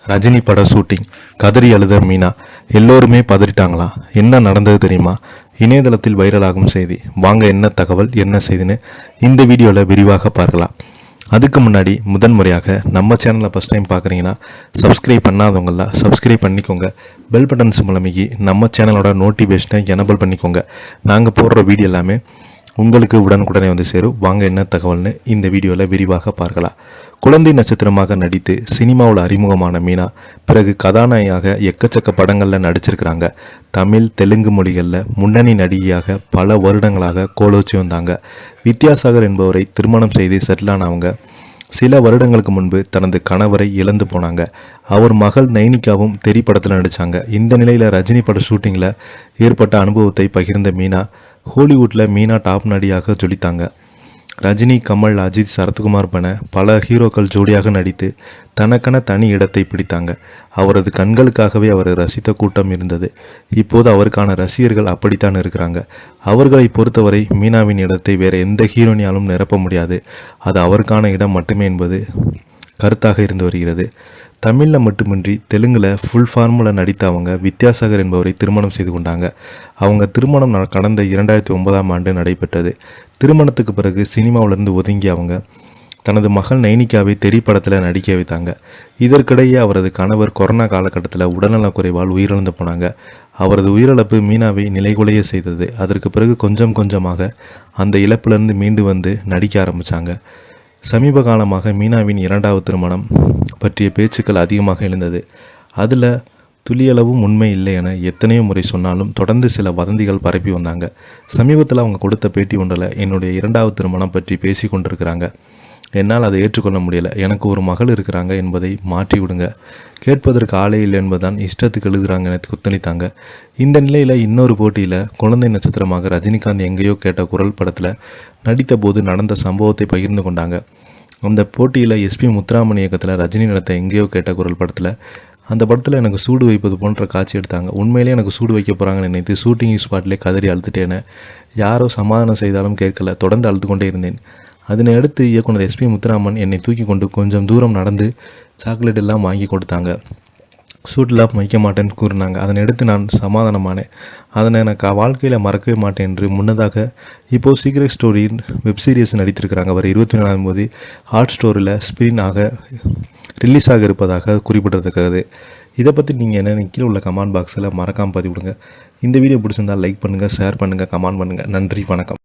ரஜினி பட ஷூட்டிங் கதறி அழுத மீனா. எல்லோருமே பதறிட்டாங்களா? என்ன நடந்தது தெரியுமா? இணையதளத்தில் வைரலாகும் செய்தி. வாங்க என்ன தகவல் என்ன செய்தின்னு இந்த வீடியோவில் விரிவாக பார்க்கலாம். அதுக்கு முன்னாடி முதன்முறையாக நம்ம சேனலை ஃபஸ்ட் டைம் பார்க்குறீங்கன்னா சப்ஸ்கிரைப் பண்ணாதவங்களாம் சப்ஸ்கிரைப் பண்ணிக்கோங்க. பெல் பட்டன்ஸ் மூலமிகி நம்ம சேனலோட நோட்டிஃபிகேஷனை எனபிள் பண்ணிக்கோங்க. நாங்கள் போடுற வீடியோ எல்லாமே உங்களுக்கு உடனுக்குடனே வந்து சேரும். வாங்க என்ன தகவல்னு இந்த வீடியோவில் விரிவாக பார்க்கலாம். குழந்தை நட்சத்திரமாக நடித்து சினிமாவில் அறிமுகமான மீனா பிறகு கதாநாயகியாக எக்கச்சக்க படங்களில் நடிச்சிருக்கிறாங்க. தமிழ் தெலுங்கு மொழிகளில் முன்னணி நடிகையாக பல வருடங்களாக கோலோச்சி வந்தாங்க. வித்யாசாகர் என்பவரை திருமணம் செய்து செட்டிலானவங்க சில வருடங்களுக்கு முன்பு தனது கணவரை இழந்து போனாங்க. அவர் மகள் நைனிகாவும் தெரி படத்தில் நடித்தாங்க. இந்த நிலையில் ரஜினி பட ஷூட்டிங்கில் ஏற்பட்ட அனுபவத்தை பகிர்ந்த மீனா ஹாலிவுட்டில் மீனா டாப் நடிகையாக ஜொலித்தாங்க. ரஜினி, கமல், அஜித், சரத்குமார் என பல ஹீரோக்கள் ஜோடியாக நடித்து தனக்கென தனி இடத்தை பிடித்தாங்க. அவரது கண்களுக்காகவே அவரை ரசித்த கூட்டம் இருந்தது. இப்போது அவருக்கான ரசிகர்கள் அப்படித்தான் இருக்கிறாங்க. அவர்களை பொறுத்தவரை மீனாவின் இடத்தை வேறு எந்த ஹீரோனியாலும் நிரப்ப முடியாது. அது அவருக்கான இடம் மட்டுமே என்பது கருத்தாக இருந்து வருகிறது. தமிழில் மட்டுமின்றி தெலுங்கில் ஃபுல் ஃபார்மில் நடித்த அவங்க வித்யாசாகர் என்பவரை திருமணம் செய்து கொண்டாங்க. அவங்க திருமணம் கடந்த 2009ஆம் ஆண்டு நடைபெற்றது. திருமணத்துக்கு பிறகு சினிமாவிலிருந்து ஒதுங்கி அவங்க தனது மகள் நைனிகாவை தெரி படத்தில் நடிக்க வைத்தாங்க. இதற்கிடையே அவரது கணவர் கொரோனா காலகட்டத்தில் உடல்நலக்குறைவால் உயிரிழந்து போனாங்க. அவரது உயிரிழப்பு மீனாவை நிலைகுலைய செய்தது. அதற்கு பிறகு கொஞ்சம் கொஞ்சமாக அந்த இழப்பிலிருந்து மீண்டு வந்து நடிக்க ஆரம்பித்தாங்க. சமீப காலமாக மீனாவின் 2வது திருமணம் பற்றிய பேச்சுக்கள் அதிகமாக எழுந்தது. அதில் துளியளவும் உண்மை இல்லை என எத்தனையோ முறை சொன்னாலும் தொடர்ந்து சில வதந்திகள் பரப்பி வந்தாங்க. சமீபத்தில் அவங்க கொடுத்த பேட்டி ஒன்றில் என்னுடைய 2வது திருமணம் பற்றி பேசி கொண்டிருக்கிறாங்க. என்னால் அதை ஏற்றுக்கொள்ள முடியலை. எனக்கு ஒரு மகள் இருக்கிறாங்க என்பதை மாற்றி விடுங்க. கேட்பதற்கு ஆளே இல்லை என்பதுதான் இஷ்டத்துக்கு எழுதுகிறாங்க என கொத்தளித்தாங்க. இந்த நிலையில் இன்னொரு போட்டியில் குழந்தை நட்சத்திரமாக ரஜினிகாந்த் எங்கேயோ கேட்ட குரல் படத்தில் நடித்த போது நடந்த சம்பவத்தை பகிர்ந்து கொண்டாங்க. அந்த போட்டியில் எஸ்பி முத்துராமன் இயக்கத்தில் ரஜினி நடத்த எங்கேயோ கேட்ட குரல் படத்தில் அந்த படத்தில் எனக்கு சூடு வைப்பது போன்ற காட்சி எடுத்தாங்க. உண்மையிலே எனக்கு சூடு வைக்க போகிறாங்கன்னு நினைத்து ஷூட்டிங் ஸ்பாட்லேயே கதறி அழுத்துட்டேன்னு யாரோ சமாதானம் செய்தாலும் கேட்கல. தொடர்ந்து அழுத்து கொண்டே இருந்தேன். அதனை அடுத்து இயக்குனர் எஸ்பி முத்துராமன் என்னை தூக்கி கொண்டு கொஞ்சம் தூரம் நடந்து சாக்லேட் எல்லாம் வாங்கி கொடுத்தாங்க. ஷூட்டெலாம் வைக்க மாட்டேன்னு கூறினாங்க. அதனை எடுத்து நான் சமாதானமானேன். அதனை எனக்கு வாழ்க்கையில் மறக்கவே மாட்டேன் என்று முன்னதாக இப்போது சீக்ரெட் ஸ்டோரியின் வெப்சீரிஸ் நடித்திருக்கிறாங்க. அவர் 24 ஹாட் ஸ்டோரில் ஸ்பிரின் ஆக ரிலீஸ் ஆக இருப்பதாக குறிப்பிடத்தக்கது. இதை பற்றி நீங்கள் என்ன கீழே உள்ள கமெண்ட் பாக்ஸில் மறக்காமல் பதிவிடுங்க. இந்த வீடியோ பிடிச்சிருந்தால் லைக் பண்ணுங்கள், ஷேர் பண்ணுங்கள், கமெண்ட் பண்ணுங்கள். நன்றி, வணக்கம்.